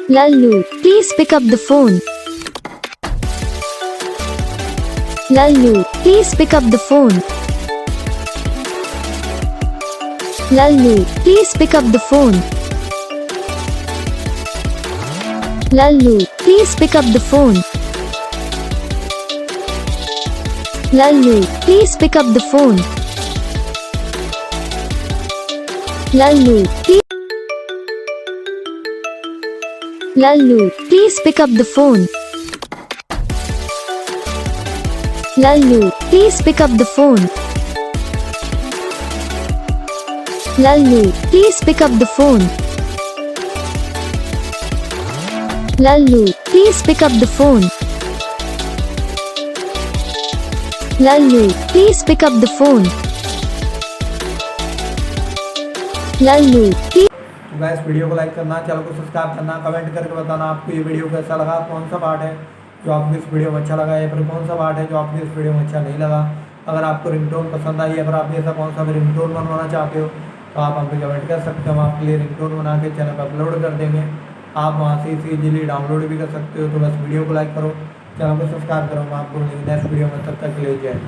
Lallu, please pick up the phone. Lallu, please pick up the phone. Lallu, please pick up the phone. Lallu, please pick up the phone. Lallu, please pick up the phone. Lallu, please. Lallu, please pick up the phone. Lallu, please pick up the phone. Lallu, please pick up the phone. Lallu, please pick up the phone. Lallu, please pick up the phone. Lallu, please. तो guys video को like करना, channel को subscribe करना, comment करके बताना आपको ये video कैसा लगा, कौन सा पार्ट है जो आपको इस वीडियो में अच्छा लगा या फिर कौन सा पार्ट है जो आपको इस वीडियो में अच्छा नहीं लगा। अगर आपको रिंगटोन पसंद आई, अगर आप ऐसा कौन सा भी रिंगटोन बनवाना चाहते हो तो आप हमको कमेंट कर सकते हो। हम आपके लिए रिंगटोन बना के चैनल पर अपलोड कर देंगे। आप वहाँ से इसे इजीली डाउनलोड भी कर सकते हो। तो बस वीडियो को लाइक करो, चैनल को सब्सक्राइब करो। हम आपको नेक्स्ट वीडियो में, तब तक के लिए जय हिंद।